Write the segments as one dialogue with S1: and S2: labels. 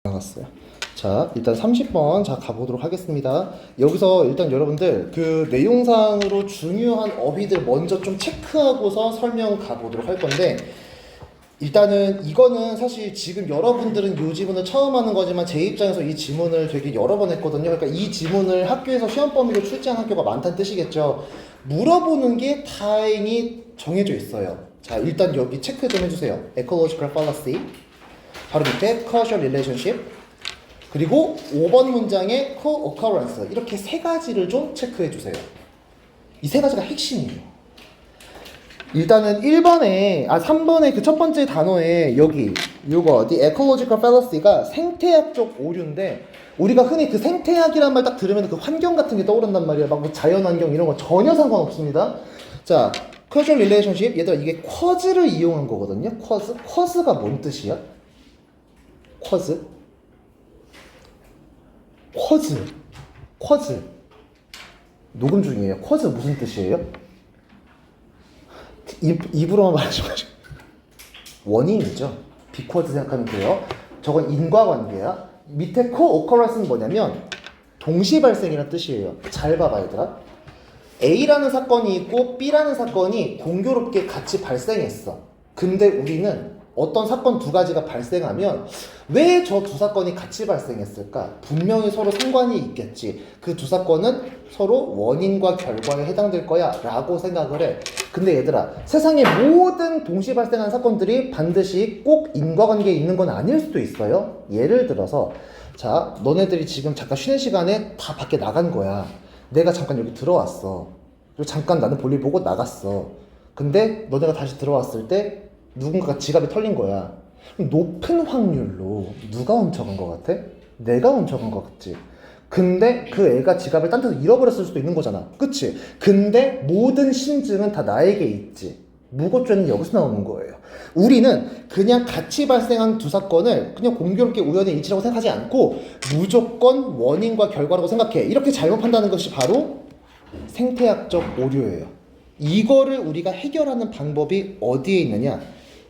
S1: 나갔어요. 자, 일단 30번 자 가보도록 하겠습니다. 여기서 일단 여러분들 그 내용상으로 중요한 어휘들 먼저 좀 체크하고서 설명 가보도록 할 건데, 일단은 이거는 사실 지금 여러분들은 이 지문을 처음 하는 거지만 제 입장에서 이 지문을 되게 여러 번 했거든요. 그러니까 이 지문을 학교에서 시험 범위로 출제한 학교가 많다는 뜻이겠죠. 물어보는 게 다행히 정해져 있어요. 자, 일단 여기 체크 좀 해주세요. Ecological fallacy, 바로 밑에 causal relationship, 그리고 5번 문장의 co-occurrence, 이렇게 세 가지를 좀 체크해 주세요. 이 세 가지가 핵심이에요. 일단은 3번의 그 첫 번째 단어에 여기 요거 the ecological fallacy가 생태학적 오류인데, 우리가 흔히 그 생태학이란 말 딱 들으면 그 환경 같은 게 떠오른단 말이에요. 막 뭐 자연환경 이런 거 전혀 상관없습니다. 자, causal relationship, 얘들아 이게 cause를 이용한 거거든요. cause가 뭔 뜻이야? cause 녹음 중이에요. cause 무슨 뜻이에요? 입으로만 말하지 마시고 원인이죠. because 생각하면 돼요. 저건 인과관계야. 밑에 co-occurrence는 뭐냐면 동시 발생이라는 뜻이에요. 잘 봐봐 얘들아. A라는 사건이 있고 B라는 사건이 공교롭게 같이 발생했어. 근데 우리는 어떤 사건 두 가지가 발생하면 왜 저 두 사건이 같이 발생했을까? 분명히 서로 상관이 있겠지. 그 두 사건은 서로 원인과 결과에 해당될 거야 라고 생각을 해. 근데 얘들아, 세상의 모든 동시 발생하는 사건들이 반드시 꼭 인과관계에 있는 건 아닐 수도 있어요. 예를 들어서, 자, 너네들이 지금 잠깐 쉬는 시간에 다 밖에 나간 거야. 내가 잠깐 여기 들어왔어. 그리고 잠깐 나는 볼일 보고 나갔어. 근데 너네가 다시 들어왔을 때 누군가가 지갑이 털린 거야. 높은 확률로 누가 훔쳐간 것 같아? 내가 훔쳐간 것 같지. 근데 그 애가 지갑을 딴 데서 잃어버렸을 수도 있는 거잖아. 그치? 근데 모든 심증은 다 나에게 있지. 무고죄는 여기서 나오는 거예요. 우리는 그냥 같이 발생한 두 사건을 그냥 공교롭게 우연의 일치라고 생각하지 않고 무조건 원인과 결과라고 생각해. 이렇게 잘못 판단하는 것이 바로 생태학적 오류예요. 이거를 우리가 해결하는 방법이 어디에 있느냐?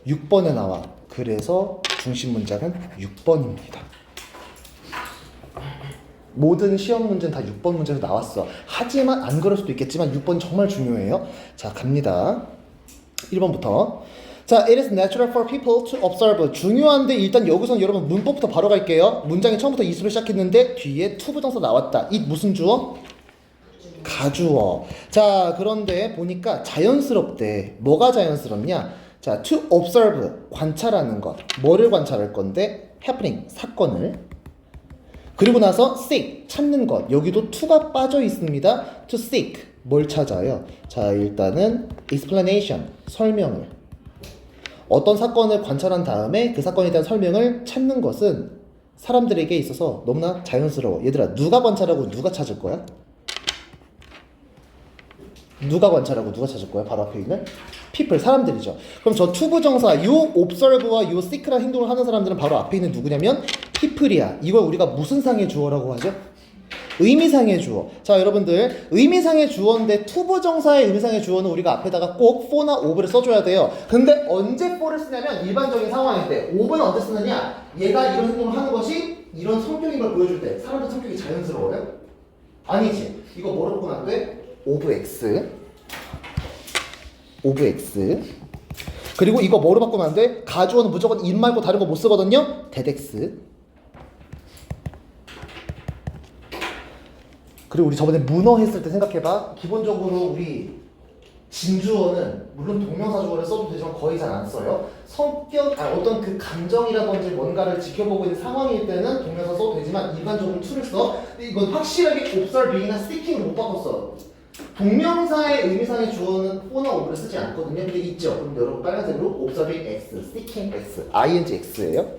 S1: 6번에 나와. 그래서 중심 문장은 6번입니다. 모든 시험 문제는 다 6번 문제로 나왔어. 하지만 안 그럴 수도 있겠지만 6번 정말 중요해요. 자, 갑니다. 1번부터. 자, it is natural for people to observe. 중요한데 일단 여기서는 여러분 문법부터 바로 갈게요. 문장이 처음부터 이수로 시작했는데 뒤에 to 부정사 나왔다. 이 무슨 주어? 가주어. 자, 그런데 보니까 자연스럽대. 뭐가 자연스럽냐? 자, to observe, 관찰하는 것. 뭐를 관찰할 건데? happening, 사건을. 그리고 나서 seek, 찾는 것. 여기도 to가 빠져 있습니다. to seek, 뭘 찾아요? 자, 일단은 explanation, 설명을. 어떤 사건을 관찰한 다음에 그 사건에 대한 설명을 찾는 것은 사람들에게 있어서 너무나 자연스러워. 얘들아, 누가 관찰하고 누가 찾을 거야? 누가 관찰하고 누가 찾을 거야? 바로 앞에 있는 people, 사람들이죠. 그럼 저 to 부정사 요 observe와 요 seek라는 행동을 하는 사람들은 바로 앞에 있는 누구냐면 people이야. 이걸 우리가 무슨 상의 주어라고 하죠? 의미상의 주어. 자, 여러분들, 의미상의 주어인데 to 부정사의 의미상의 주어는 우리가 앞에다가 꼭 for나 of를 써줘야 돼요. 근데 언제 for를 쓰냐면 일반적인 상황일 때. of는 언제 쓰느냐? 얘가 이런 행동을 하는 것이 이런 성격인 걸 보여줄 때. 사람들 성격이 자연스러워요? 아니지. 이거 뭐로 바꾸면 안 돼? of x. 그리고 이거 뭐로 바꾸면 안 돼? 가주어는 무조건 in 말고 다른 거 못 쓰거든요. that x. 그리고 우리 저번에 문어 했을 때 생각해봐. 기본적으로 우리 진주어는 물론 동명사 주어를 써도 되지만 거의 잘 안 써요. 어떤 그 감정이라든지 뭔가를 지켜보고 있는 상황일 때는 동명사 써도 되지만 일반적으로 to를 써. 근데 이건 확실하게 observing이나 seeking을 못 바꿨어. 동명사의 의미상의 주어는 for나 of를 쓰지 않거든요. 근데 있죠. 그럼 여러분 빨간색으로 observing x, seeking x, ing x예요.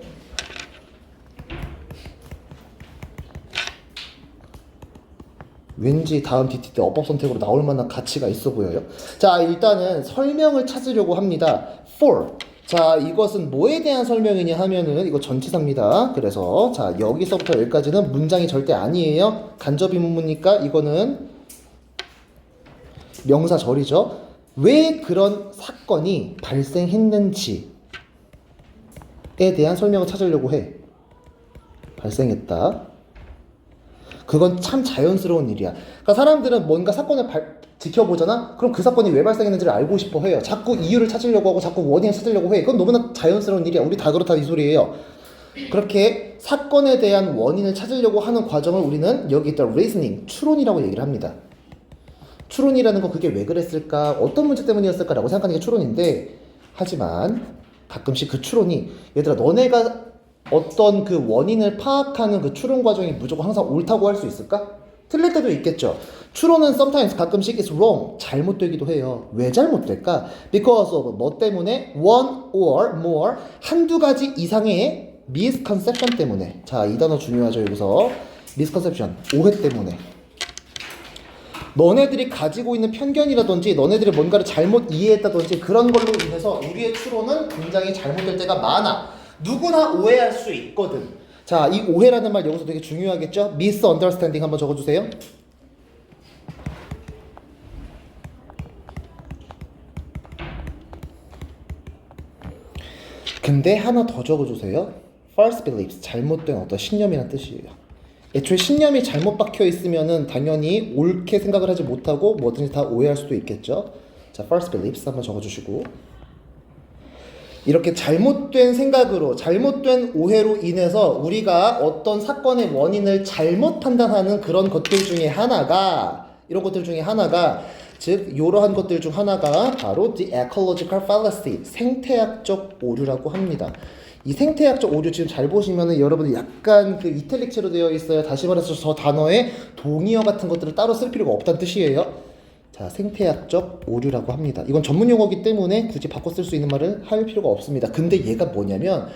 S1: 왠지 다음 DT 때 어법 선택으로 나올 만한 가치가 있어 보여요. 자, 일단은 설명을 찾으려고 합니다. for. 자, 이것은 뭐에 대한 설명이냐 하면은 이거 전치사입니다. 그래서 자, 여기서부터 여기까지는 문장이 절대 아니에요. 간접의문이니까 이거는 명사절이죠. 왜 그런 사건이 발생했는지에 대한 설명을 찾으려고 해. 발생했다. 그건 참 자연스러운 일이야. 그러니까 사람들은 뭔가 사건을 지켜보잖아? 그럼 그 사건이 왜 발생했는지를 알고 싶어 해요. 자꾸 이유를 찾으려고 하고 자꾸 원인을 찾으려고 해. 그건 너무나 자연스러운 일이야. 우리 다 그렇다 이 소리예요. 그렇게 사건에 대한 원인을 찾으려고 하는 과정을 우리는 여기 있다 reasoning, 추론이라고 얘기를 합니다. 추론이라는 건 그게 왜 그랬을까? 어떤 문제 때문이었을까라고 생각하는 게 추론인데, 하지만 가끔씩 그 추론이, 얘들아 너네가 어떤 그 원인을 파악하는 그 추론 과정이 무조건 항상 옳다고 할 수 있을까? 틀릴 때도 있겠죠. 추론은 sometimes 가끔씩 is wrong, 잘못되기도 해요. 왜 잘못될까? Because of 뭐 때문에? one or more, 한두 가지 이상의 misconception 때문에. 자, 이 단어 중요하죠. 여기서 misconception, 오해 때문에. 너네들이 가지고 있는 편견이라든지 너네들이 뭔가를 잘못 이해했다든지 그런 걸로 인해서 우리의 추론은 굉장히 잘못될 때가 많아. 누구나 오해할 수 있거든. 자, 이 오해라는 말 여기서 되게 중요하겠죠? misunderstanding 한번 적어주세요. 근데 하나 더 적어주세요. false beliefs, 잘못된 어떤 신념이란 뜻이에요. 애초에 신념이 잘못 박혀 있으면은 당연히 옳게 생각을 하지 못하고 뭐든지 다 오해할 수도 있겠죠. 자, false beliefs 한번 적어주시고, 이렇게 잘못된 생각으로, 잘못된 오해로 인해서 우리가 어떤 사건의 원인을 잘못 판단하는 그런 것들 중에 하나가, 이런 것들 중에 하나가, 즉 이러한 것들 중 하나가 바로 the ecological fallacy, 생태학적 오류라고 합니다. 이 생태학적 오류 지금 잘 보시면은 여러분들 약간 그 이탈릭체로 되어 있어요. 다시 말해서 저 단어에 동의어 같은 것들을 따로 쓸 필요가 없다는 뜻이에요. 자, 생태학적 오류라고 합니다. 이건 전문 용어이기 때문에 굳이 바꿔 쓸 수 있는 말을 할 필요가 없습니다. 근데 얘가 뭐냐면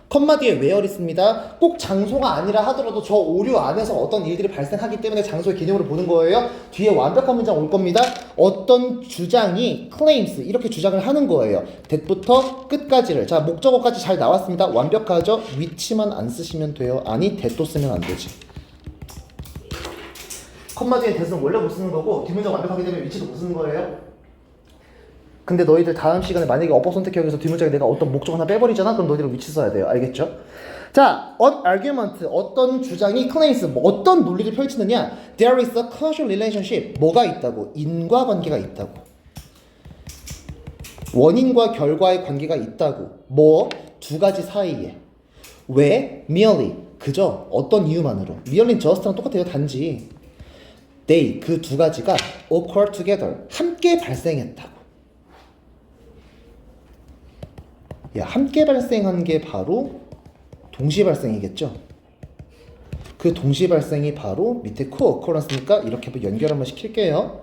S1: 컴마 뒤에 where 있습니다. 꼭 장소가 아니라 하더라도 저 오류 안에서 어떤 일들이 발생하기 때문에 장소의 개념으로 보는 거예요. 뒤에 완벽한 문장 올 겁니다. 어떤 주장이 claims 이렇게 주장을 하는 거예요. that부터 끝까지를. 자, 목적어까지 잘 나왔습니다. 완벽하죠? 위치만 안 쓰시면 돼요. 아니 that도 쓰면 안 되지. 컴마 뒤에 that은 원래 못 쓰는 거고 뒷문장 완벽하기 때문에 위치도 못 쓰는 거예요. 근데 너희들 다음 시간에 만약에 어법 선택형에서 뒷문장에 내가 어떤 목적 하나 빼버리잖아? 그럼 너희들 위치 써야 돼요. 알겠죠? 자, an argument, 어떤 주장이 claims, 뭐 어떤 논리를 펼치느냐? There is a causal relationship. 뭐가 있다고? 인과관계가 있다고. 원인과 결과의 관계가 있다고. 뭐? 두 가지 사이에. 왜? merely. 그저 어떤 이유만으로. merely just랑 똑같아요. 단지 they, 그 두 가지가 occur together. 함께 발생했다고. 야, 함께 발생한 게 바로 동시 발생이겠죠? 그 동시 발생이 바로 밑에 co-occurrence니까 이렇게 한번 연결 한번 시킬게요.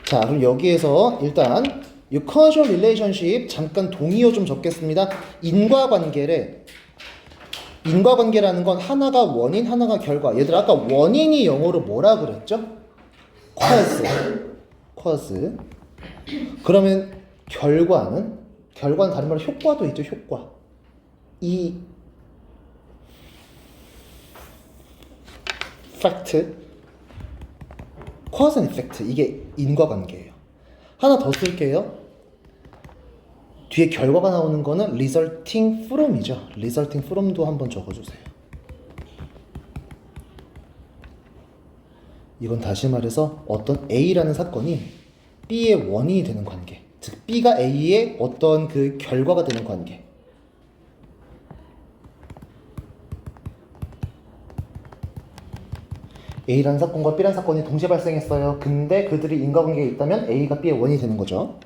S1: 자, 그럼 여기에서 일단 이 causal relationship 잠깐 동의어 좀 적겠습니다. 인과관계래. 인과관계라는 건 하나가 원인, 하나가 결과. 얘들 아까 원인이 영어로 뭐라 그랬죠? cause. 그러면 결과는 다른 말로 효과도 있죠. 효과. 이 fact, cause and effect, 이게 인과관계예요. 하나 더 쓸게요. 뒤에 결과가 나오는 거는 resulting from이죠. resulting from도 한번 적어주세요. 이건 다시 말해서 어떤 A라는 사건이 B의 원인이 되는 관계, 즉 B가 A의 어떤 그 결과가 되는 관계. A라는 사건과 B라는 사건이 동시에 발생했어요. 근데 그들이 인과관계에 있다면 A가 B의 원인이 되는 거죠.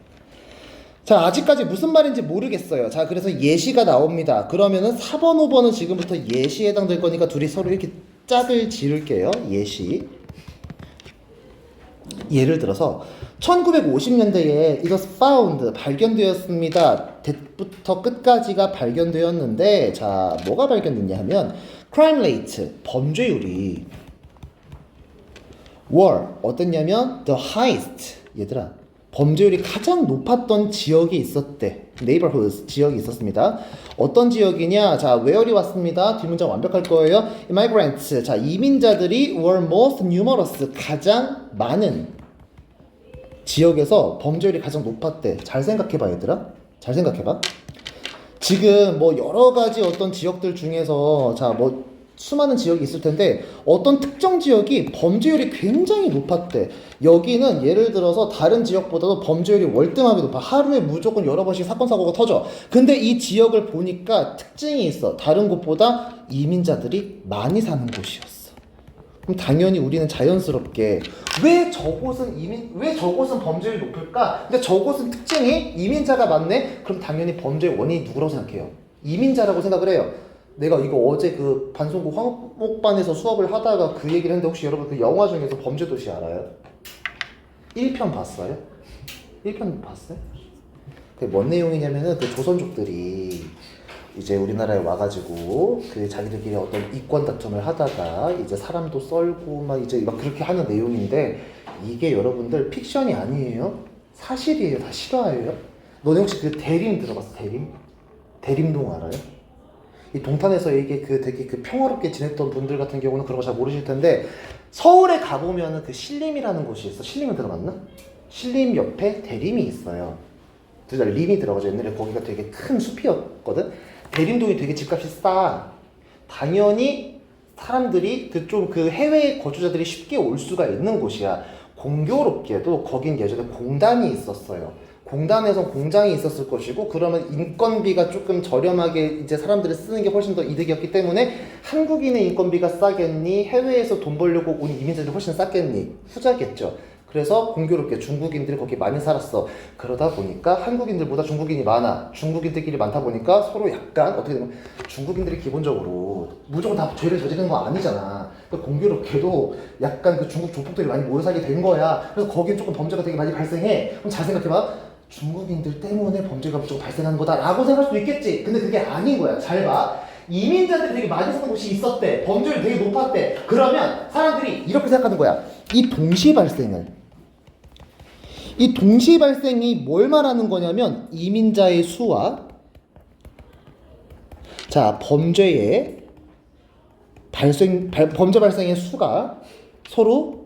S1: 자, 아직까지 무슨 말인지 모르겠어요. 자, 그래서 예시가 나옵니다. 그러면은 4번, 5번은 지금부터 예시에 해당될 거니까 둘이 서로 이렇게 짝을 지을게요. 예시. 예를 들어서 1950년대에 it was found, 발견되었습니다. that부터 끝까지가 발견되었는데, 자, 뭐가 발견됐냐 하면 crime rate, 범죄율이 were 어땠냐면 the highest, 얘들아 범죄율이 가장 높았던 지역이 있었대. neighborhoods, 지역이 있었습니다. 어떤 지역이냐? 자, where이 왔습니다. 뒷문장 완벽할 거예요. immigrants, 자, 이민자들이 were most numerous, 가장 많은 지역에서 범죄율이 가장 높았대. 잘 생각해봐, 얘들아. 잘 생각해봐. 지금 뭐 여러 가지 어떤 지역들 중에서 자 뭐 수많은 지역이 있을 텐데 어떤 특정 지역이 범죄율이 굉장히 높았대. 여기는 예를 들어서 다른 지역보다도 범죄율이 월등하게 높아. 하루에 무조건 여러 번씩 사건 사고가 터져. 근데 이 지역을 보니까 특징이 있어. 다른 곳보다 이민자들이 많이 사는 곳이었어. 그럼 당연히 우리는 자연스럽게 왜 저곳은 범죄율이 높을까? 근데 저곳은 특징이 이민자가 많네? 그럼 당연히 범죄의 원인이 누구라고 생각해요? 이민자라고 생각을 해요. 내가 이거 어제 그 반송고 화목반에서 수업을 하다가 그 얘기를 했는데 혹시 여러분 그 영화 중에서 범죄도시 알아요? 1편 봤어요? 1편 봤어요? 그게 뭔 내용이냐면은 그 조선족들이 이제 우리나라에 와가지고 그 자기들끼리 어떤 이권 다툼을 하다가 이제 사람도 썰고 막 이제 막 그렇게 하는 내용인데 이게 여러분들 픽션이 아니에요. 사실이에요. 다 실화예요. 너네 혹시 그 대림 들어봤어? 대림? 대림동 알아요? 이 동탄에서 이게 그 되게 그 평화롭게 지냈던 분들 같은 경우는 그런 거 잘 모르실 텐데 서울에 가보면은 그 신림이라는 곳이 있어. 신림은 들어봤나? 신림 옆에 대림이 있어요. 둘 다 림이 들어가죠. 옛날에 거기가 되게 큰 숲이었거든. 대림동이 되게 집값이 싸. 당연히 사람들이 그 해외 거주자들이 쉽게 올 수가 있는 곳이야. 공교롭게도 거긴 예전에 공단이 있었어요. 공단에서 공장이 있었을 것이고 그러면 인건비가 조금 저렴하게 이제 사람들이 쓰는 게 훨씬 더 이득이었기 때문에 한국인의 인건비가 싸겠니? 해외에서 돈 벌려고 온 이민자들이 훨씬 싸겠니? 후자겠죠. 그래서 공교롭게 중국인들이 거기 많이 살았어. 그러다 보니까 한국인들보다 중국인이 많아. 중국인들끼리 많다 보니까 서로 약간 어떻게 되면 중국인들이 기본적으로 무조건 다 죄를 저지르는 거 아니잖아. 그러니까 공교롭게도 약간 그 중국 조폭들이 많이 모여 살게 된 거야. 그래서 거긴 조금 범죄가 되게 많이 발생해. 그럼 잘 생각해봐. 중국인들 때문에 범죄가 무조건 발생하는 거다라고 생각할 수도 있겠지. 근데 그게 아닌 거야. 잘 봐. 이민자들이 되게 많이 사는 곳이 있었대. 범죄율이 되게 높았대. 그러면 사람들이 이렇게 생각하는 거야. 이 동시 발생이 뭘 말하는 거냐면 이민자의 수와 자 범죄 발생의 수가 서로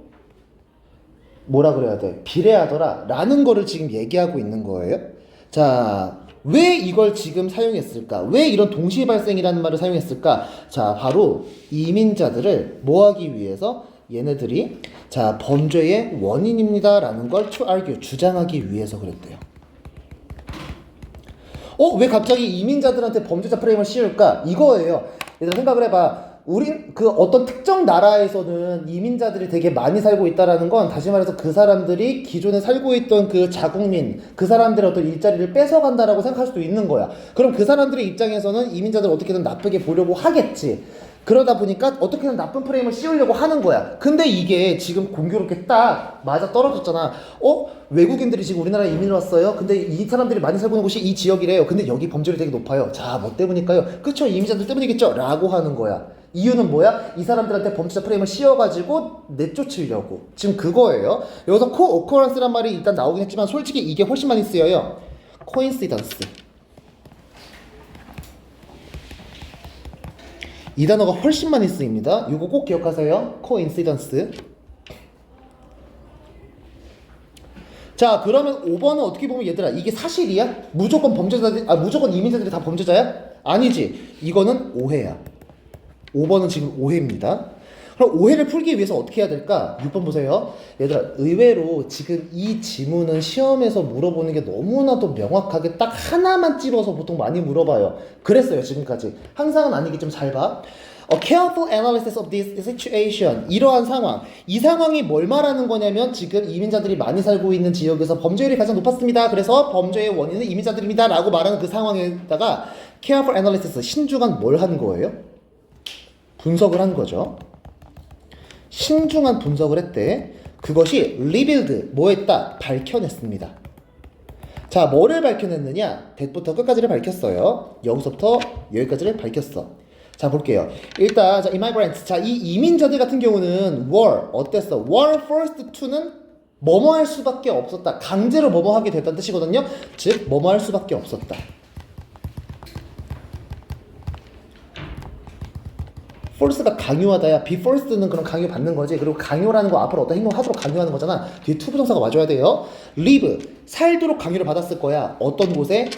S1: 뭐라 그래야 돼? 비례하더라 라는 거를 지금 얘기하고 있는 거예요. 자, 왜 이걸 지금 사용했을까? 왜 이런 동시 발생이라는 말을 사용했을까? 자, 바로 이민자들을 뭐 하기 위해서 얘네들이 자 범죄의 원인입니다 라는 걸 to argue 주장하기 위해서 그랬대요. 왜 갑자기 이민자들한테 범죄자 프레임을 씌울까? 이거예요. 얘들아 생각을 해봐. 우린 그 어떤 특정 나라에서는 이민자들이 되게 많이 살고 있다라는 건 다시 말해서 그 사람들이 기존에 살고 있던 그 자국민 그 사람들의 어떤 일자리를 뺏어간다라고 생각할 수도 있는 거야. 그럼 그 사람들의 입장에서는 이민자들 어떻게든 나쁘게 보려고 하겠지. 그러다 보니까 어떻게든 나쁜 프레임을 씌우려고 하는 거야. 근데 이게 지금 공교롭게 딱 맞아 떨어졌잖아. 외국인들이 지금 우리나라에 이민을 왔어요. 근데 이 사람들이 많이 살고 있는 곳이 이 지역이래요. 근데 여기 범죄율이 되게 높아요. 자, 뭐 때문일까요? 그쵸, 이민자들 때문이겠죠? 라고 하는 거야. 이유는 뭐야? 이 사람들한테 범죄자 프레임을 씌워가지고 내쫓으려고. 지금 그거예요. 여기서 co-occurrence란 말이 일단 나오긴 했지만 솔직히 이게 훨씬 많이 쓰여요. coincidence. 이 단어가 훨씬 많이 쓰입니다. 이거 꼭 기억하세요. coincidence. 자, 그러면 5번은 어떻게 보면 얘들아 이게 사실이야? 무조건 무조건 이민자들이 다 범죄자야? 아니지. 이거는 오해야. 5번은 지금 오해입니다. 그럼 오해를 풀기 위해서 어떻게 해야 될까? 6번 보세요. 얘들아 의외로 지금 이 지문은 시험에서 물어보는 게 너무나도 명확하게 딱 하나만 찝어서 보통 많이 물어봐요. 그랬어요 지금까지. 항상은 아니겠지만 잘 봐. A careful analysis of this situation. 이러한 상황. 이 상황이 뭘 말하는 거냐면 지금 이민자들이 많이 살고 있는 지역에서 범죄율이 가장 높았습니다. 그래서 범죄의 원인은 이민자들입니다. 라고 말하는 그 상황에다가 careful analysis, 신중한 뭘 한 거예요? 분석을 한 거죠. 신중한 분석을 했대. 그것이 revealed, 뭐 했다? 밝혀냈습니다. 자, 뭐를 밝혀냈느냐? 대부터 끝까지를 밝혔어요. 여기서부터 여기까지를 밝혔어. 자, 볼게요. 일단 자, immigrants. 자, 이 이민자들 같은 경우는 were 어땠어? were forced to는 뭐뭐 할 수밖에 없었다. 강제로 뭐뭐 하게 됐다는 뜻이거든요. 즉, 뭐뭐 할 수밖에 없었다. force가 강요하다야. be forced는 그런 강요 받는 거지. 그리고 강요라는 거 앞으로 어떤 행동을 하도록 강요하는 거잖아. 뒤에 투부정사가 와줘야 돼요. live, 살도록 강요를 받았을 거야. 어떤 곳에?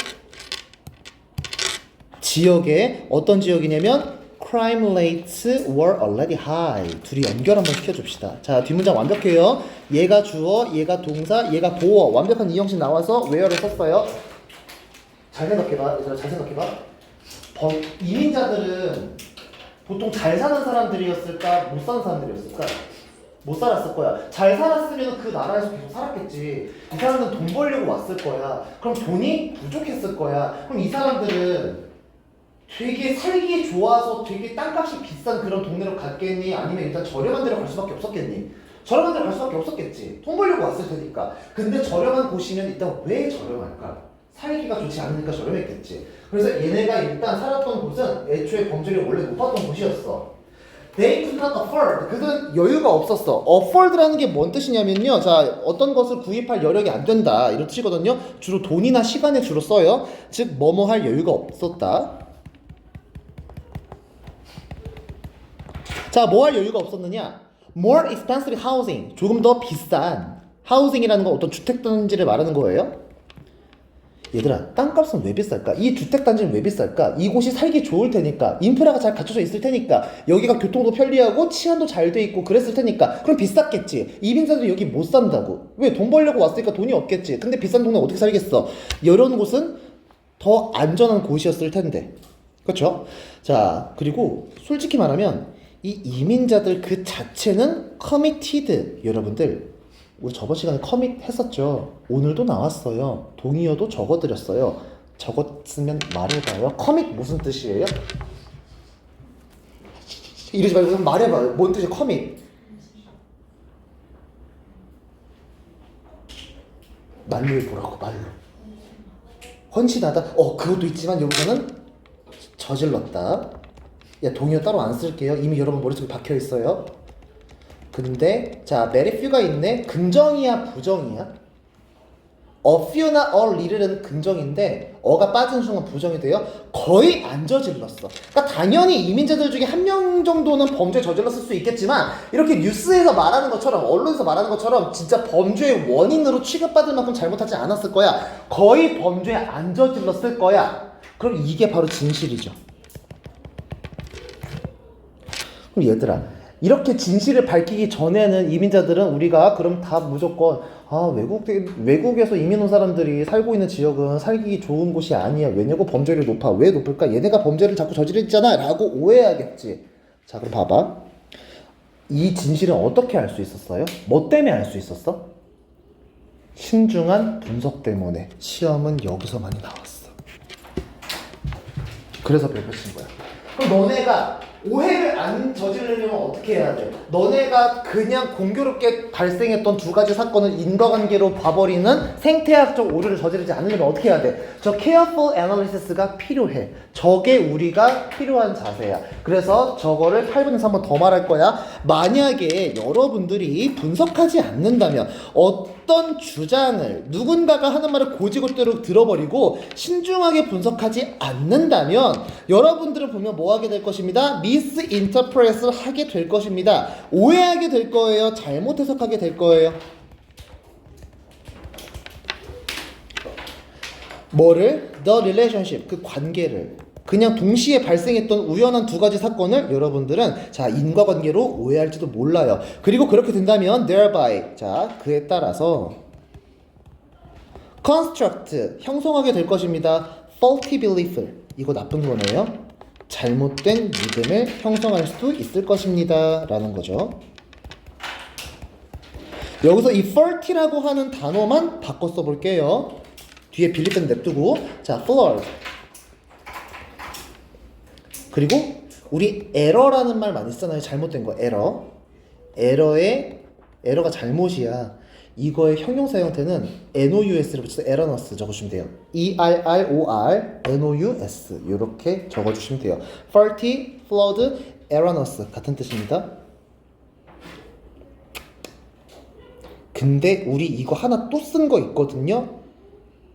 S1: 지역에 어떤 지역이냐면 crime rates were already high. 둘이 연결 한번 시켜줍시다. 자, 뒷문장 완벽해요. 얘가 주어, 얘가 동사, 얘가 보어. 완벽한 이 형식 나와서 where를 썼어요. 잘 생각해봐. 얘들아, 잘 생각해봐. 이민자들은 보통 잘 사는 사람들이었을까? 못 사는 사람들이었을까? 못 살았을 거야. 잘 살았으면 그 나라에서 계속 살았겠지. 이 사람들은 돈 벌려고 왔을 거야. 그럼 돈이 부족했을 거야. 그럼 이 사람들은 되게 살기 좋아서 되게 땅값이 비싼 그런 동네로 갔겠니? 아니면 일단 저렴한 데로 갈 수밖에 없었겠니? 저렴한 데로 갈 수밖에 없었겠지. 돈 벌려고 왔을 테니까. 근데 저렴한 곳이면 일단 왜 저렴할까? 살기가 좋지 않으니까 저렴했겠지. 그래서 얘네가 일단 살았던 곳은 애초에 범죄율이 원래 높았던 곳이었어. They could not afford. 그들은 여유가 없었어. afford라는 게 뭔 뜻이냐면요. 자, 어떤 것을 구입할 여력이 안 된다. 이런 뜻이거든요. 주로 돈이나 시간에 주로 써요. 즉, 뭐뭐 할 여유가 없었다. 자, 뭐 할 여유가 없었느냐? More expensive housing. 조금 더 비싼 housing이라는 건 어떤 주택단지를 말하는 거예요. 얘들아, 땅값은 왜 비쌀까? 이 주택단지는 왜 비쌀까? 이곳이 살기 좋을 테니까, 인프라가 잘 갖춰져 있을 테니까, 여기가 교통도 편리하고 치안도 잘 돼 있고 그랬을 테니까. 그럼 비쌌겠지. 이민자들이 여기 못 산다고. 왜? 돈 벌려고 왔으니까 돈이 없겠지. 근데 비싼 동네 어떻게 살겠어? 이런 곳은 더 안전한 곳이었을 텐데. 그렇죠? 자, 그리고 솔직히 말하면 이 이민자들 그 자체는 committed. 여러분들, 우리 저번 시간에 커밋 했었죠. 오늘도 나왔어요. 동의어도 적어드렸어요. 적었으면 말해봐요. 커밋 무슨 뜻이에요? 이러지 말고 그냥 말해봐요. 뭔 뜻이에요? 커밋. 말로 해보라고. 말로. 헌신하다. 그것도 있지만 여기서는 저질렀다. 야, 동의어 따로 안 쓸게요. 이미 여러분 머릿속에 박혀있어요. 근데 자, very few가 있네. 긍정이야, 부정이야? a few나 a little은 긍정인데 어가 빠진 순간 부정이 돼요. 거의 안 저질렀어. 그러니까 당연히 이민자들 중에 한 명 정도는 범죄 저질렀을 수 있겠지만 이렇게 뉴스에서 말하는 것처럼, 언론에서 말하는 것처럼 진짜 범죄의 원인으로 취급받을 만큼 잘못하지 않았을 거야. 거의 범죄 안 저질렀을 거야. 그럼 이게 바로 진실이죠. 그럼 얘들아, 이렇게 진실을 밝히기 전에는 이민자들은 우리가 그럼 다 무조건 외국에서 이민 온 사람들이 살고 있는 지역은 살기 좋은 곳이 아니야. 왜냐고? 범죄율이 높아. 왜 높을까? 얘네가 범죄를 자꾸 저지르잖아 라고 오해하겠지. 자, 그럼 봐봐. 이 진실은 어떻게 알 수 있었어요? 뭐 때문에 알 수 있었어? 신중한 분석 때문에. 시험은 여기서 많이 나왔어. 그래서 별표 친 거야. 그럼 너네가 오해를 안 저지르려면 어떻게 해야 돼? 너네가 그냥 공교롭게 발생했던 두 가지 사건을 인과관계로 봐버리는 생태학적 오류를 저지르지 않으려면 어떻게 해야 돼? 저 careful analysis가 필요해. 저게 우리가 필요한 자세야. 그래서 저거를 8분에서 한 번 더 말할 거야. 만약에 여러분들이 분석하지 않는다면 어떤 주장을 누군가가 하는 말을 고지고대로 들어버리고 신중하게 분석하지 않는다면 여러분들은 보면 뭐 하게 될 것입니다. misinterpret을 하게 될 것입니다. 오해하게 될 거예요. 잘못 해석하게 될 거예요. 뭐를? The relationship, 그 관계를. 그냥 동시에 발생했던 우연한 두 가지 사건을 여러분들은 자, 인과관계로 오해할지도 몰라요. 그리고 그렇게 된다면 thereby, 자, 그에 따라서 construct, 형성하게 될 것입니다. faulty belief, 이거 나쁜 거네요. 잘못된 믿음을 형성할 수도 있을 것입니다 라는 거죠. 여기서 이 faulty라고 하는 단어만 바꿔 써볼게요. 뒤에 빌립은 냅두고, 자, flawed. 그리고 우리 error라는 말 많이 쓰잖아요. 잘못된 거, error. 에러가 잘못이야. 이거의 형용사 형태는 NOUS를 붙여서 erroneous 적어주시면 돼요. ERROR, NOUS 이렇게 적어주시면 돼요. faulty, flawed, erroneous 같은 뜻입니다. 근데 우리 이거 하나 또 쓴 거 있거든요.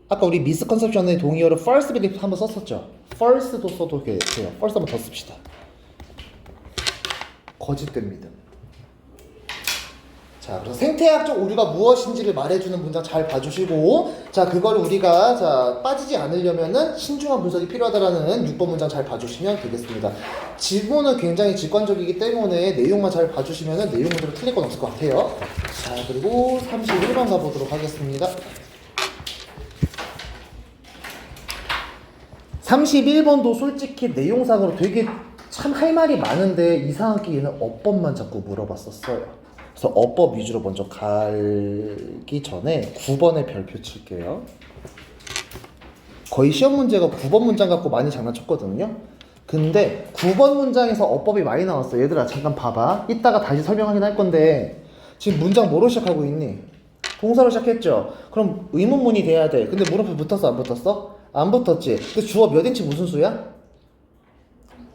S1: 아까 우리 misconception의 동의어로 false belief 한번 썼었죠. false도 써도 돼요. false 한번 더 씁시다. 거짓된 믿음. 자, 그래서 생태학적 오류가 무엇인지를 말해주는 문장 잘 봐주시고, 자, 그걸 우리가, 자, 빠지지 않으려면은 신중한 분석이 필요하다라는 6번 문장 잘 봐주시면 되겠습니다. 지문은 굉장히 직관적이기 때문에 내용만 잘 봐주시면은 내용 문제로 틀릴 건 없을 것 같아요. 자, 그리고 31번 가보도록 하겠습니다. 31번도 솔직히 내용상으로 되게 참 할 말이 많은데 이상하게 얘는 어법만 자꾸 물어봤었어요. 그래서 어법 위주로 먼저 가기 전에 9번에 별표 칠게요. 거의 시험 문제가 9번 문장 갖고 많이 장난쳤거든요. 근데 9번 문장에서 어법이 많이 나왔어. 얘들아 잠깐 봐봐. 이따가 다시 설명하긴 할 건데 지금 문장 뭐로 시작하고 있니? 동사로 시작했죠? 그럼 의문문이 돼야 돼. 근데 물음표 붙었어 안 붙었어? 안 붙었지. 근데 주어 몇 인치 무슨 수야?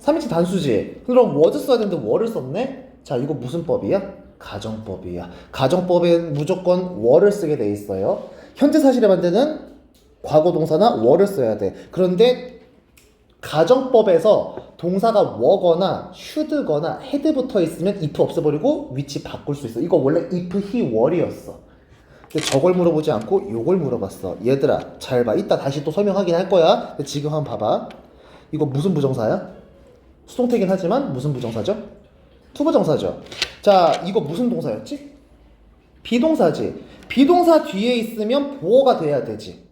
S1: 3인치 단수지. 그럼 was 써야 되는데 were를 썼네? 자, 이거 무슨 법이야? 가정법이야. 가정법엔 무조건 were를 쓰게 돼 있어요. 현재 사실에 반대는 과거 동사나 were를 써야 돼. 그런데 가정법에서 동사가 were거나 should거나 had 붙어 있으면 if 없애버리고 위치 바꿀 수 있어. 이거 원래 if he were이었어. 근데 저걸 물어보지 않고 요걸 물어봤어. 얘들아 잘 봐. 이따 다시 또 설명하긴 할 거야. 근데 지금 한번 봐봐. 이거 무슨 부정사야? 수동태긴 하지만 무슨 부정사죠? 투부정사죠. 자, 이거 무슨 동사였지? 비동사지. 비동사 뒤에 있으면 보어가 돼야 되지.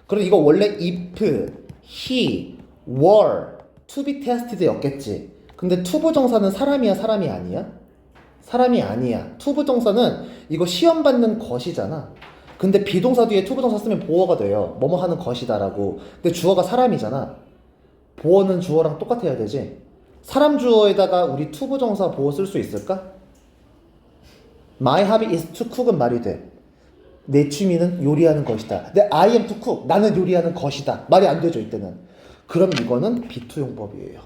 S1: 그럼 이거 원래 if, he, were, to be tested였겠지. 근데 투부정사는 사람이야, 사람이 아니야? 사람이 아니야. 투부정사는 이거 시험 받는 것이잖아. 근데 비동사 뒤에 투부정사 쓰면 보어가 돼요. 뭐뭐 하는 것이다라고. 근데 주어가 사람이잖아. 보어는 주어랑 똑같아야 되지. 사람 주어에다가 우리 투부정사 보어 쓸 수 있을까? My hobby is to cook은 말이 돼. 내 취미는 요리하는 것이다. 근데 I am to cook. 나는 요리하는 것이다. 말이 안 되죠 이때는. 그럼 이거는 비투용법이에요.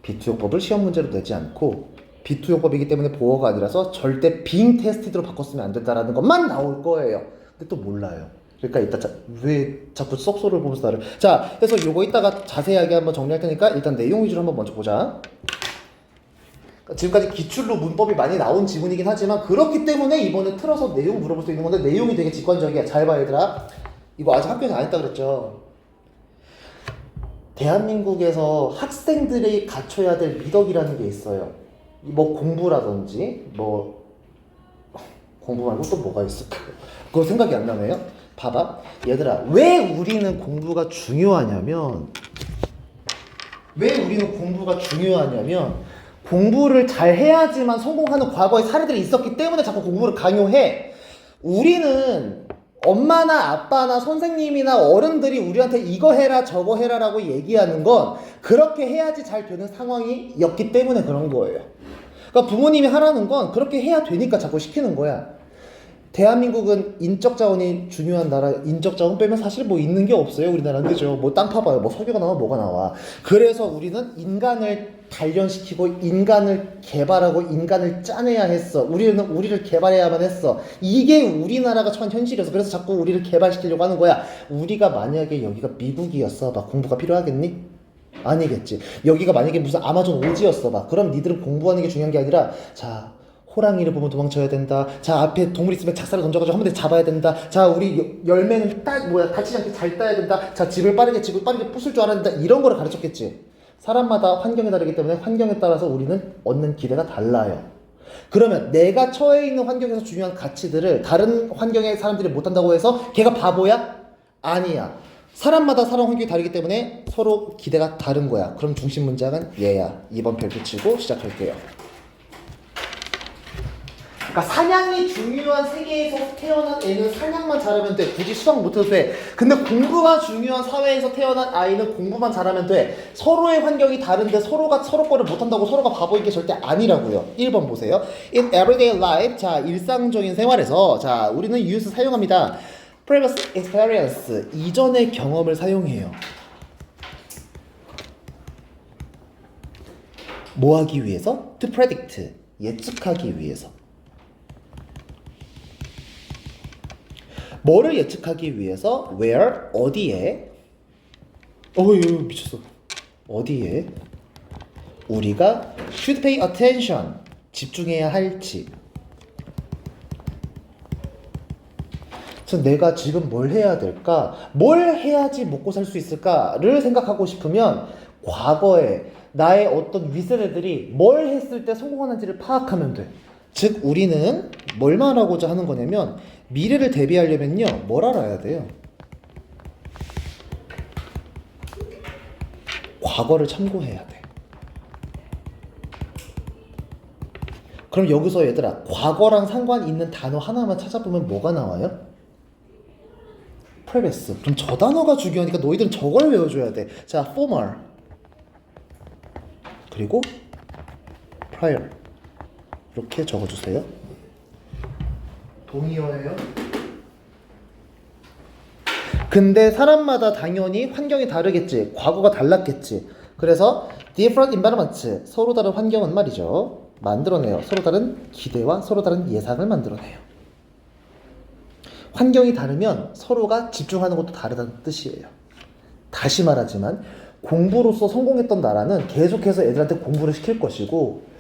S1: 비투용법을 시험 문제로 내지 않고 비투용법이기 때문에 보어가 아니라서 절대 being tested로 바꿨으면 안 된다라는 것만 나올 거예요. 근데 또 몰라요. 그러니까 이따 왜 자꾸 썩소를 보면서 나를. 자, 그래서 요거 이따가 자세하게 한번 정리할 테니까 일단 내용 위주로 한번 먼저 보자. 지금까지 기출로 문법이 많이 나온 지문이긴 하지만 그렇기 때문에 이번에 틀어서 내용 물어볼 수 있는 건데 내용이 되게 직관적이야. 잘 봐 얘들아. 이거 아직 학교에서 안 했다 그랬죠. 대한민국에서 학생들이 갖춰야 될 미덕이라는 게 있어요. 뭐 공부라든지 뭐 공부 말고 또 뭐가 있을까? 그거 생각이 안 나네요. 봐봐 얘들아, 왜 우리는 공부가 중요하냐면 공부를 잘 해야지만 성공하는 과거의 사례들이 있었기 때문에 자꾸 공부를 강요해. 우리는 엄마나 아빠나 선생님이나 어른들이 우리한테 이거 해라 저거 해라 라고 얘기하는 건 그렇게 해야지 잘 되는 상황이었기 때문에 그런 거예요. 그러니까 부모님이 하라는 건 그렇게 해야 되니까 자꾸 시키는 거야. 대한민국은 인적 자원이 중요한 나라. 인적 자원 빼면 사실 뭐 있는 게 없어요. 우리나라는. 그죠? 뭐 땅 파봐요. 뭐 석유가 나와 뭐가 나와. 그래서 우리는 인간을 단련시키고 인간을 개발하고 인간을 짜내야 했어. 우리는 우리를 개발해야만 했어. 이게 우리나라가 처한 현실이어서 그래서 자꾸 우리를 개발시키려고 하는 거야. 우리가 만약에 여기가 미국이었어 봐. 공부가 필요하겠니? 아니겠지. 여기가 만약에 무슨 아마존 오지였어 봐. 그럼 니들은 공부하는 게 중요한 게 아니라 자, 호랑이를 보면 도망쳐야 된다. 자, 앞에 동물 있으면 작사를 던져가지고 한 번에 잡아야 된다. 자, 우리 열매는 다치지 않게 잘 따야 된다. 자, 집을 빠르게 부술 줄 알아야 된다. 이런 거를 가르쳤겠지. 사람마다 환경이 다르기 때문에 환경에 따라서 우리는 얻는 기대가 달라요. 그러면 내가 처해 있는 환경에서 중요한 가치들을 다른 환경의 사람들이 못한다고 해서 걔가 바보야? 아니야. 사람마다 살아 환경이 다르기 때문에 서로 기대가 다른 거야. 그럼 중심 문장은 얘야. 2번 별표 치고 시작할게요. 그러니까 사냥이 중요한 세계에서 태어난 애는 사냥만 잘하면 돼. 굳이 수학 못해도 돼. 근데 공부가 중요한 사회에서 태어난 아이는 공부만 잘하면 돼. 서로의 환경이 다른데 서로가 서로 거를 못한다고 서로가 바보인 게 절대 아니라고요. 1번 보세요. In everyday life, 자, 일상적인 생활에서 자, 우리는 use 사용합니다. Previous experience, 이전의 경험을 사용해요. 뭐 하기 위해서? To predict, 예측하기 위해서. 뭐를 예측하기 위해서? Where, 어디에? 미쳤어. 어디에? 우리가 should pay attention, 집중해야 할지. 그래서 내가 지금 뭘 해야 될까? 뭘 해야지 먹고 살 수 있을까를 생각하고 싶으면 과거에 나의 어떤 윗세대들이 뭘 했을 때 성공하는지를 파악하면 돼. 즉 우리는 뭘 말하고자 하는 거냐면 미래를 대비하려면요 뭘 알아야 돼요? 과거를 참고해야 돼. 그럼 여기서 얘들아 과거랑 상관 있는 단어 하나만 찾아보면 뭐가 나와요? previous. 그럼 저 단어가 중요하니까 너희들은 저걸 외워줘야 돼. 자, former 그리고 prior 이렇게 적어주세요. 동의어예요. 근데 사람마다 당연히 환경이 다르겠지. 과거가 달랐겠지. 그래서 different environments 서로 다른 환경은 말이죠. 만들어내요. 서로 다른 기대와 서로 다른 예상을 만들어내요. 환경이 다르면 서로가 집중하는 것도 다르다는 뜻이에요. 다시 말하지만 공부로서 성공했던 나라는 계속해서 애들한테 공부를 시킬 것이고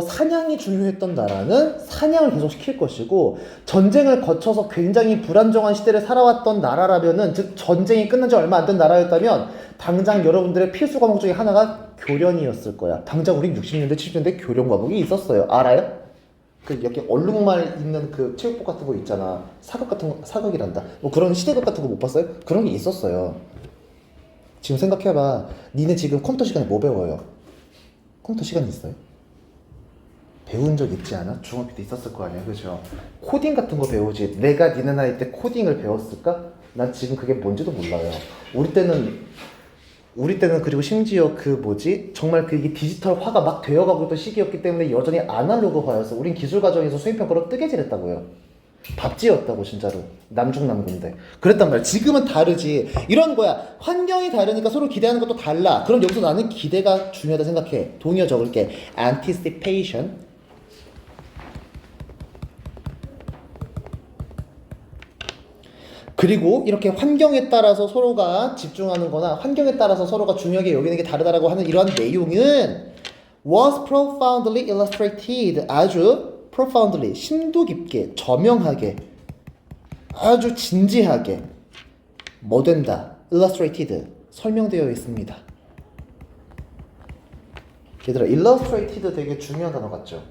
S1: 사냥이 중요했던 나라는 사냥을 계속 시킬 것이고 전쟁을 거쳐서 굉장히 불안정한 시대를 살아왔던 나라라면은 즉 전쟁이 끝난 지 얼마 안 된 나라였다면 당장 여러분들의 필수 과목 중에 하나가 교련이었을 거야. 당장 우린 60년대 70년대 교련 과목이 있었어요. 알아요? 그 이렇게 얼룩말 있는 그 체육복 같은 거 있잖아. 사극 같은 거, 사극이란다. 뭐 그런 시대극 같은 거 못 봤어요? 그런 게 있었어요. 지금 생각해봐. 니네 지금 컴퓨터 시간에 뭐 배워요? 컴퓨터 시간 있어요? 배운 적 있지 않아? 중학교 때 있었을 거 아니야, 그죠? 코딩 같은 거 배우지. 내가 니네 나이 때 코딩을 배웠을까? 난 지금 그게 뭔지도 몰라요. 우리 때는 그리고 심지어 그 뭐지? 정말 그게 디지털화가 막 되어가고 있던 시기였기 때문에 여전히 아날로그화였어. 우린 기술 과정에서 수행평가로 뜨개질했다고요. 밥지였다고 진짜로. 남중남고인데. 그랬단 말이야. 지금은 다르지. 이런 거야. 환경이 다르니까 서로 기대하는 것도 달라. 그럼 여기서 나는 기대가 중요하다 생각해. 동의어 적을게. anticipation. 그리고 이렇게 환경에 따라서 서로가 집중하는 거나 환경에 따라서 서로가 중요하게 여기는 게 다르다라고 하는 이러한 내용은 was profoundly illustrated. 아주 profoundly, 심도 깊게, 저명하게, 아주 진지하게 뭐 된다? illustrated, 설명되어 있습니다. 얘들아, illustrated 되게 중요한 단어 같죠?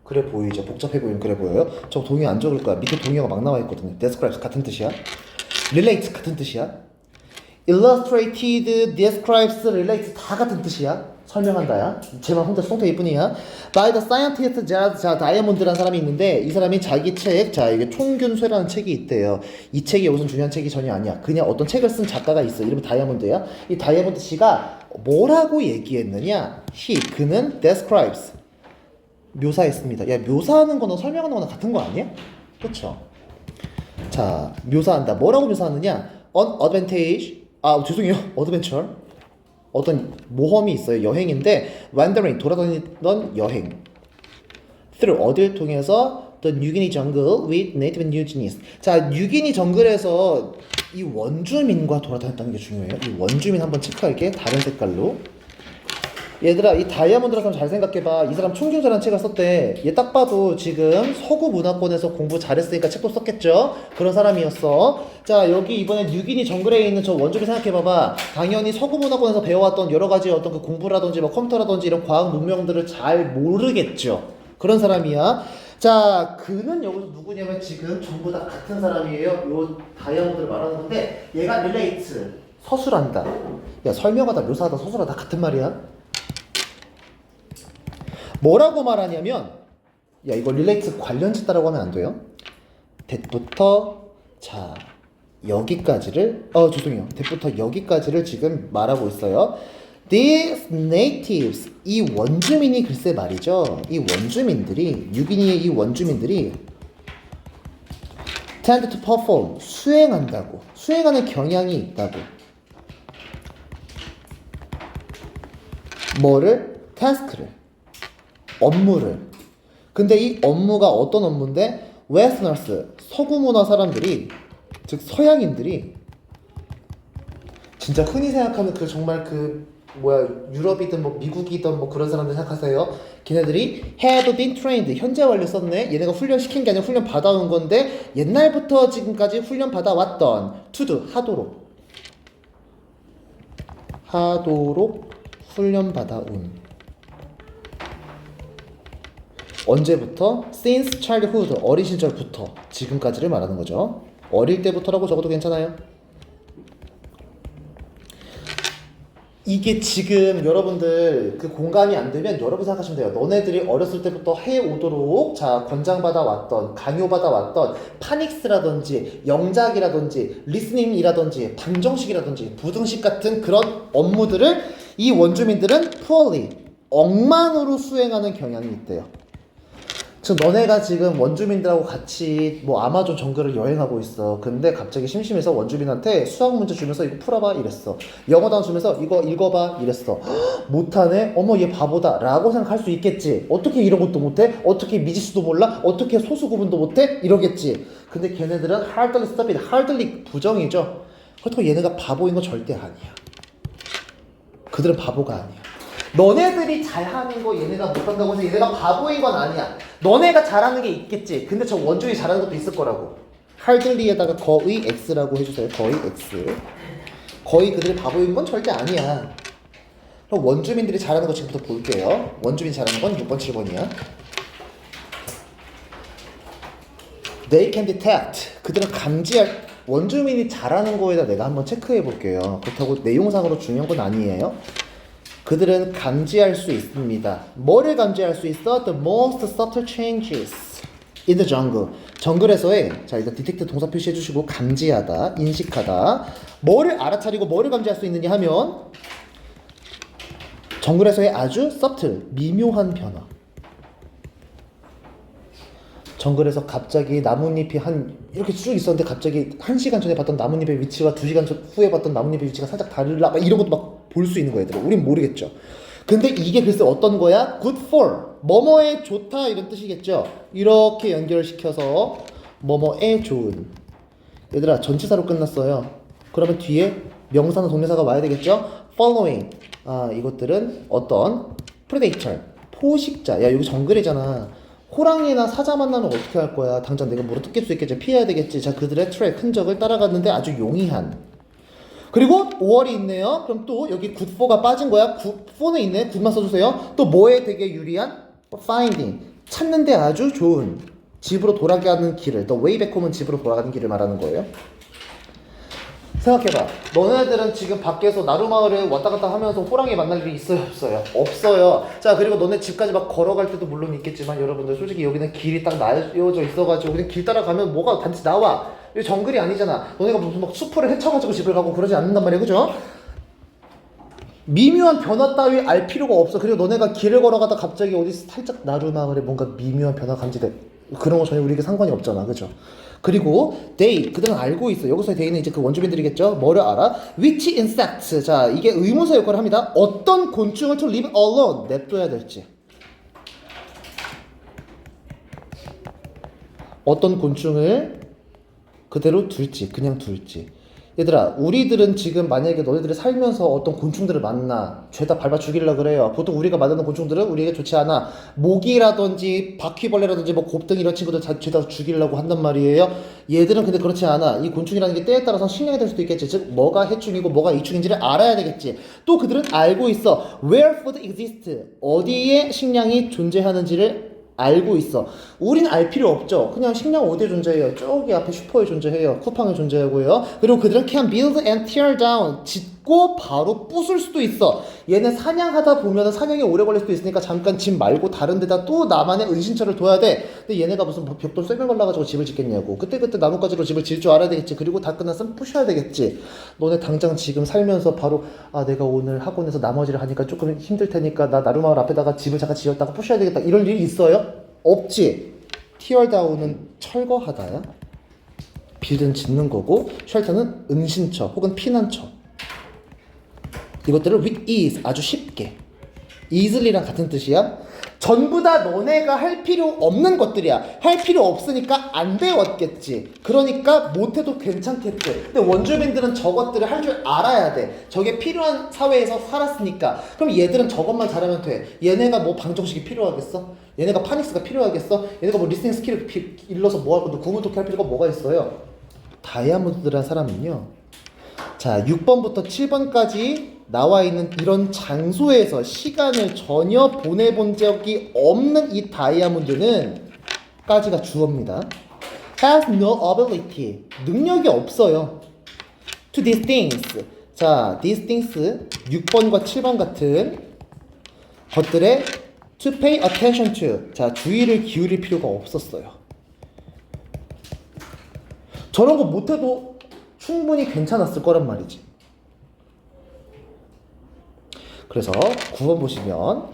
S1: 그래 보이죠? 복잡해 보이면 그래 보여요? 저 동의 안 적을 거야. 밑에 동의어가 막 나와 있거든요. describe 같은 뜻이야. relate 같은 뜻이야. illustrated, describes, relates 다 같은 뜻이야. 설명한다야. 제만 혼자 송태일 뿐이야. by the scientist 자 다이아몬드라는 사람이 있는데 이 사람이 자기 책, 자 이게 총균쇠라는 책이 있대요. 이 책이 여기서 중요한 책이 전혀 아니야. 그냥 어떤 책을 쓴 작가가 있어. 이름이 다이아몬드야. 이 다이아몬드 씨가 뭐라고 얘기했느냐? 그는 describes 묘사했습니다. 야, 묘사하는 거나 설명하는 거나 같은 거 아니야? 그쵸? 자, 묘사한다. 뭐라고 묘사하느냐? An advantage, 죄송해요. adventure. 어떤 모험이 있어요. 여행인데 wandering, 돌아다니던 여행. through, 어딜 통해서 the New Guinea jungle with native New Guineans. 자, 뉴기니 정글에서 이 원주민과 돌아다녔다는 게 중요해요. 이 원주민 한번 체크할게. 다른 색깔로. 얘들아, 이 다이아몬드라는 사람 잘 생각해봐. 이 사람 총균쇠라는 책을 썼대. 얘 딱 봐도 지금 서구 문화권에서 공부 잘했으니까 책도 썼겠죠? 그런 사람이었어. 자, 여기 이번에 뉴기니 정글에 있는 저 원주민 생각해봐봐. 당연히 서구 문화권에서 배워왔던 여러 가지 어떤 그 공부라든지 뭐 컴퓨터라든지 이런 과학 문명들을 잘 모르겠죠? 그런 사람이야. 자, 그는 여기서 누구냐면 지금 전부 다 같은 사람이에요. 요 다이아몬드를 말하는 건데 얘가 relate, 서술한다. 야, 설명하다, 묘사하다, 서술하다 같은 말이야. 뭐라고 말하냐면, 야, 이거 relate 관련 짓다라고 하면 안 돼요. that부터 자 여기까지를 죄송해요. that부터 여기까지를 지금 말하고 있어요. These natives, 이 원주민이 글쎄 말이죠. 이 원주민들이, 뉴기니의 이 원주민들이 tend to perform, 수행한다고, 수행하는 경향이 있다고. 뭐를? task를, 업무를. 근데 이 업무가 어떤 업무인데 웨스너스, 서구 문화 사람들이, 즉 서양인들이 진짜 흔히 생각하는 그 정말 그 유럽이든 뭐 미국이든 뭐 그런 사람들 생각하세요. 걔네들이 have been trained 현재 완료 썼네. 얘네가 훈련 시킨 게 아니라 훈련 받아온 건데 옛날부터 지금까지 훈련 받아왔던 to do 하도록 훈련 받아온 언제부터? since childhood 어린 시절부터 지금까지를 말하는 거죠. 어릴 때부터라고 적어도 괜찮아요. 이게 지금 여러분들 그 공감이 안 되면 여러분 생각하시면 돼요. 너네들이 어렸을 때부터 해오도록 자 권장받아 왔던 강요받아 왔던 파닉스라든지 영작이라든지 리스닝이라든지 방정식이라든지 부등식 같은 그런 업무들을 이 원주민들은 poorly 억만으로 수행하는 경향이 있대요. 즉 너네가 지금 원주민들하고 같이 뭐 아마존 정글을 여행하고 있어. 근데 갑자기 심심해서 원주민한테 수학 문제 주면서 이거 풀어봐 이랬어. 영어 단어 주면서 이거 읽어봐 이랬어. 헉, 못하네? 어머 얘 바보다 라고 생각할 수 있겠지. 어떻게 이런 것도 못해? 어떻게 미지수도 몰라? 어떻게 소수 구분도 못해? 이러겠지. 근데 걔네들은 hardly stupid, hardly 부정이죠. 그렇다고 얘네가 바보인 건 절대 아니야. 그들은 바보가 아니야. 너네들이 잘하는 거 얘네가 못한다고 해서 얘네가 바보인 건 아니야. 너네가 잘하는 게 있겠지. 근데 저 원주민이 잘하는 것도 있을 거라고. hardly에다가 거의 x라고 해주세요. 거의 x. 거의 그들이 바보인 건 절대 아니야. 그럼 원주민들이 잘하는 거 지금부터 볼게요. 원주민이 잘하는 건 6번, 7번이야. They can detect. 그들은 감지할. 원주민이 잘하는 거에다 내가 한번 체크해 볼게요. 그렇다고 내용상으로 중요한 건 아니에요. 그들은 감지할 수 있습니다. 뭐를 감지할 수 있어? The most subtle changes in the jungle. 정글에서의 자 일단 detect 동사 표시해 주시고 감지하다, 인식하다. 뭐를 알아차리고 뭐를 감지할 수 있느냐 하면 정글에서의 아주 subtle, 미묘한 변화. 정글에서 갑자기 나뭇잎이 이렇게 쭉 있었는데 갑자기 1시간 전에 봤던 나뭇잎의 위치와 2시간 후에 봤던 나뭇잎의 위치가 살짝 다르라 막 이런 것도 막 볼 수 있는 거야 얘들아. 우린 모르겠죠. 근데 이게 글쎄 어떤 거야? good for 뭐뭐에 좋다 이런 뜻이겠죠. 이렇게 연결시켜서 뭐뭐에 좋은. 얘들아 전치사로 끝났어요. 그러면 뒤에 명사나 동명사가 와야 되겠죠. following 이것들은 어떤 predator 포식자. 야 여기 정글이잖아. 호랑이나 사자 만나면 어떻게 할 거야? 당장 내가 물어 뜯길 수 있겠지. 피해야 되겠지. 자, 그들의 트랙, 흔적을 따라갔는데 아주 용이한. 그리고 5월이 있네요. 그럼 또 여기 굿4가 빠진 거야. 굿4는 있네. 굿만 써주세요. 또 뭐에 되게 유리한? finding. 찾는데 아주 좋은. 집으로 돌아가는 길을. The way back home은 집으로 돌아가는 길을 말하는 거예요. 생각해봐. 너네들은 지금 밖에서 나루마을을 왔다 갔다 하면서 호랑이 만날 일이 있어요? 없어요? 없어요. 자 그리고 너네 집까지 막 걸어갈 때도 물론 있겠지만 여러분들 솔직히 여기는 길이 딱 나여져 있어가지고 그냥 길 따라가면 뭐가 단지 나와. 여기 정글이 아니잖아. 너네가 무슨 막 숲을 헤쳐가지고 집을 가고 그러지 않는단 말이야. 그죠? 미묘한 변화 따위 알 필요가 없어. 그리고 너네가 길을 걸어가다 갑자기 어디 살짝 나루마을에 뭔가 미묘한 변화 감지돼. 그런 거 전혀 우리에게 상관이 없잖아. 그죠? 그리고 they 그들은 알고 있어. 여기서 they는 이제 그 원주민들이겠죠. 뭐를 알아? Which insect. 자 이게 의문사 역할을 합니다. 어떤 곤충을 to leave alone 냅둬야 될지. 어떤 곤충을 그대로 둘지 그냥 둘지. 얘들아 우리들은 지금 만약에 너희들이 살면서 어떤 곤충들을 만나 죄다 밟아 죽이려고 그래요. 보통 우리가 만나는 곤충들은 우리에게 좋지 않아. 모기라든지 바퀴벌레라든지 뭐 곱등이 이런 친구들 죄다 죽이려고 한단 말이에요. 얘들은 근데 그렇지 않아. 이 곤충이라는 게 때에 따라서 식량이 될 수도 있겠지. 즉 뭐가 해충이고 뭐가 이충인지를 알아야 되겠지. 또 그들은 알고 있어. Where food exists. 어디에 식량이 존재하는지를 알고 있어. 우린 알 필요 없죠. 그냥 식량 어디에 존재해요? 저기 앞에 슈퍼에 존재해요. 쿠팡에 존재하고요. 그리고 그들은 can build and tear down. 짓고 바로 부술 수도 있어. 얘는 사냥하다 보면 사냥이 오래 걸릴 수도 있으니까 잠깐 집 말고 다른 데다 또 나만의 은신처를 둬야 돼. 근데 얘네가 무슨 벽돌 쇠면 발라가지고 집을 짓겠냐고. 그때그때 나뭇가지로 집을 지을 줄 알아야 되겠지. 그리고 다 끝났으면 부셔야 되겠지. 너네 당장 지금 살면서 바로 내가 오늘 학원에서 나머지를 하니까 조금 힘들 테니까 나 나루마을 앞에다가 집을 잠깐 지었다가 부셔야 되겠다. 이럴 일이 있어요? 없지. 티얼다운은 철거하다야. 빌드는 짓는 거고 쉘터는 은신처 혹은 피난처. 이것들을 with ease 아주 쉽게 easily랑 같은 뜻이야. 전부 다 너네가 할 필요 없는 것들이야. 할 필요 없으니까 안 배웠겠지. 그러니까 못해도 괜찮겠지. 근데 원주민들은 저것들을 할 줄 알아야 돼. 저게 필요한 사회에서 살았으니까. 그럼 얘들은 저것만 잘하면 돼. 얘네가 뭐 방정식이 필요하겠어? 얘네가 파닉스가 필요하겠어? 얘네가 뭐 리스닝 스킬을 일러서 뭐 할 건데 구문토끼 할 필요가 뭐가 있어요? 다이아몬드라는 사람은요, 자 6번부터 7번까지 나와 있는 이런 장소에서 시간을 전혀 보내본 적이 없는 이 다이아몬드는 까지가 주어입니다. has no ability, 능력이 없어요. to these things, 자 these things 6번과 7번 같은 것들에 to pay attention to, 자 주의를 기울일 필요가 없었어요. 저런 거 못해도 충분히 괜찮았을 거란 말이지. 그래서 9번 보시면,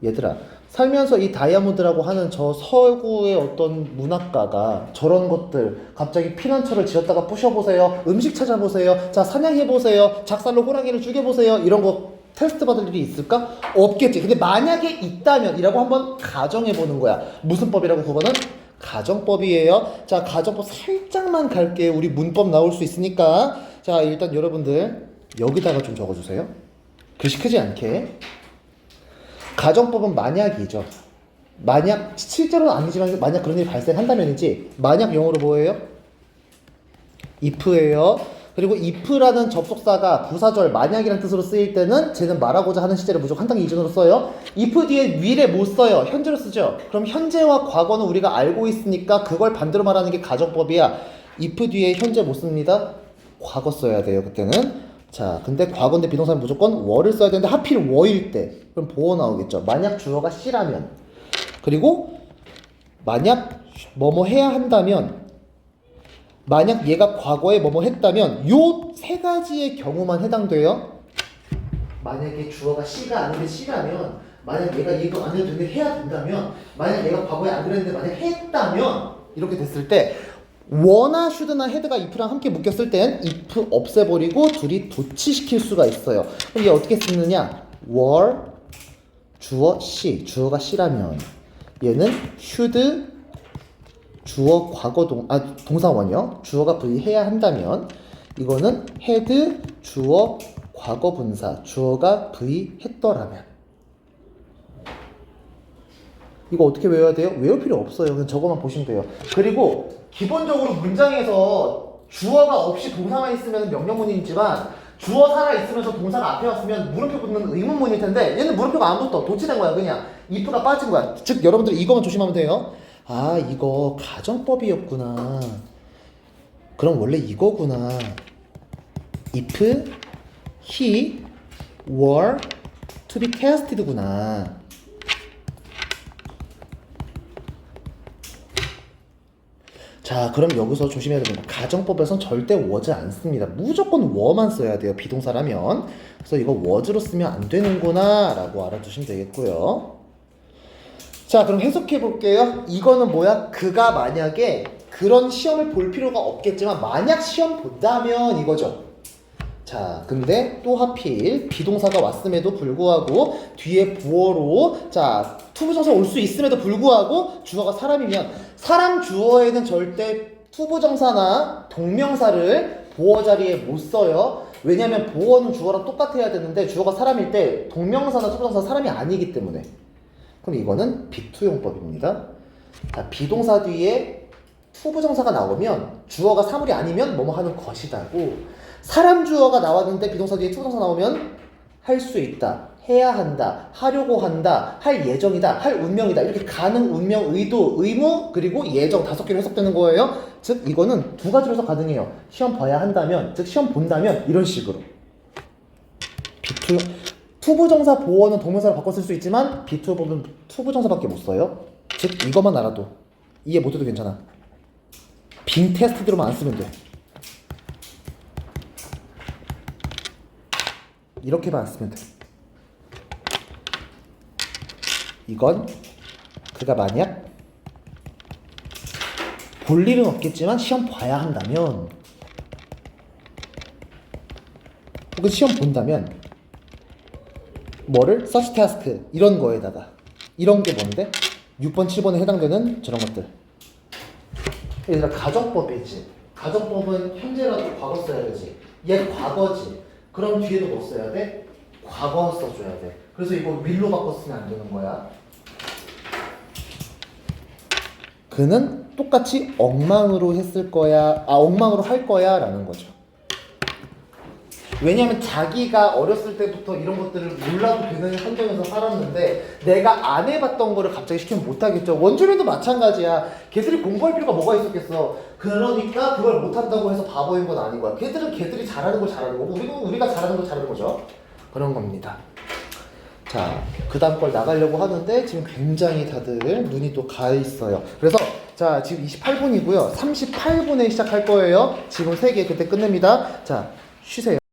S1: 얘들아 살면서 이 다이아몬드라고 하는 저 서구의 어떤 문학가가 저런 것들 갑자기 피난처를 지었다가 부셔보세요, 음식 찾아보세요, 자 사냥해보세요, 작살로 호랑이를 죽여보세요, 이런 거 테스트 받을 일이 있을까? 없겠지. 근데 만약에 있다면 이라고 한번 가정해보는 거야. 무슨 법이라고? 그거는 가정법이에요. 자 가정법 살짝만 갈게요. 우리 문법 나올 수 있으니까. 자 일단 여러분들 여기다가 좀 적어주세요. 글씨 크지 않게. 가정법은 만약이죠. 만약, 실제로는 아니지만 만약 그런 일이 발생한다면이지. 만약 영어로 뭐예요? if예요. 그리고 if라는 접속사가 부사절 만약이라는 뜻으로 쓰일 때는 쟤는 말하고자 하는 시제를 무조건 한 단계 이전으로 써요. if 뒤에 will에 못 써요. 현재로 쓰죠. 그럼 현재와 과거는 우리가 알고 있으니까 그걸 반대로 말하는 게 가정법이야. if 뒤에 현재 못 씁니다. 과거 써야 돼요. 그때는. 자, 근데 과거인데 비동사는 무조건 were를 써야 되는데 하필 were일 때 그럼 보어 나오겠죠. 만약 주어가 she라면. 그리고 만약 뭐뭐 해야 한다면, 만약 얘가 과거에 뭐뭐 했다면 요 세 가지의 경우만 해당돼요. 만약에 주어가 she가 아닌데 she라면, 만약 얘가 이거 안 해도 되는데 해야 된다면, 만약 얘가 과거에 안 그랬는데 만약 했다면, 이렇게 됐을 때 were나 should나 had가 if랑 함께 묶였을 땐 if 없애버리고 둘이 도치시킬 수가 있어요. 그럼 얘 어떻게 쓰느냐? were 주어 she, 주어가 she라면 얘는 should 주어 과거 동사원이요. 주어가 V 해야 한다면, 이거는 had 주어 과거 분사, 주어가 V 했더라면. 이거 어떻게 외워야 돼요? 외울 필요 없어요. 그냥 저거만 보시면 돼요. 그리고 기본적으로 문장에서 주어가 없이 동사만 있으면 명령문이지만 주어 살아있으면서 동사가 앞에 왔으면 물음표 붙는 의문문일 텐데 얘는 물음표가 안 붙어. 도치된 거야. 그냥 if가 빠진 거야. 즉 여러분들 이거만 조심하면 돼요. 아 이거 가정법이었구나. 그럼 원래 이거구나. if he were to be casted구나. 자 그럼 여기서 조심해야 됩니다. 가정법에선 절대 was 안 씁니다. 무조건 were만 써야 돼요. 비동사라면. 그래서 이거 was로 쓰면 안 되는구나 라고 알아두시면 되겠고요. 자 그럼 해석해 볼게요. 이거는 뭐야? 그가 만약에 그런 시험을 볼 필요가 없겠지만 만약 시험 본다면 이거죠. 자 근데 또 하필 비동사가 왔음에도 불구하고 뒤에 부어로 자 투부정사 올 수 있음에도 불구하고 주어가 사람이면 사람 주어에는 절대 투부정사나 동명사를 보어 자리에 못 써요. 왜냐면 보어는 주어랑 똑같아야 되는데 주어가 사람일 때 동명사나 투부정사 사람이 아니기 때문에. 그럼 이거는 비투용법입니다. 자, 비동사 뒤에 투부정사가 나오면 주어가 사물이 아니면 뭐뭐 하는 것이다고, 사람 주어가 나왔는데 비동사 뒤에 투부정사 나오면 할 수 있다, 해야 한다, 하려고 한다, 할 예정이다, 할 운명이다, 이렇게 가능, 운명, 의도, 의무, 그리고 예정 5개로 해석되는 거예요. 즉 이거는 두 가지로 해서 가능해요. 시험 봐야 한다면, 즉 시험 본다면 이런 식으로. 투부정사 보어는 동명사로 바꿔 쓸 수 있지만 비투보는 투부정사밖에 못 써요. 즉 이것만 알아도 이해 못해도 괜찮아. 빈 테스트대로만 안 쓰면 돼. 이렇게만 안 쓰면 돼. 이건 그가 만약 볼 일은 없겠지만 시험 봐야 한다면, 혹은 시험 본다면 뭐를? such task 이런 거에다가 이런 게 뭔데? 6번, 7번에 해당되는 저런 것들. 얘들아, 가정법이지. 가정법은 현재라도 과거 써야 되지. 얘 과거지. 그럼 뒤에도 뭐 써야 돼? 과거 써줘야 돼. 그래서 이거 will로 바꿨으면 안 되는 거야. 그는 똑같이 엉망으로 했을 거야. 엉망으로 할 거야 라는 거죠. 왜냐하면 자기가 어렸을 때부터 이런 것들을 몰라도 되는 환경에서 살았는데 내가 안 해봤던 거를 갑자기 시키면 못하겠죠. 원주민도 마찬가지야. 걔들이 공부할 필요가 뭐가 있었겠어. 그러니까 그걸 못한다고 해서 바보인 건 아닌 거야. 걔들은 걔들이 잘하는 걸 잘하는 거고 우리가 잘하는 걸 잘하는 거죠. 그런 겁니다. 자, 그 다음 걸 나가려고 하는데 지금 굉장히 다들 눈이 또 가 있어요. 그래서 자, 지금 28분이고요. 38분에 시작할 거예요. 지금 3개 그때 끝냅니다. 자, 쉬세요.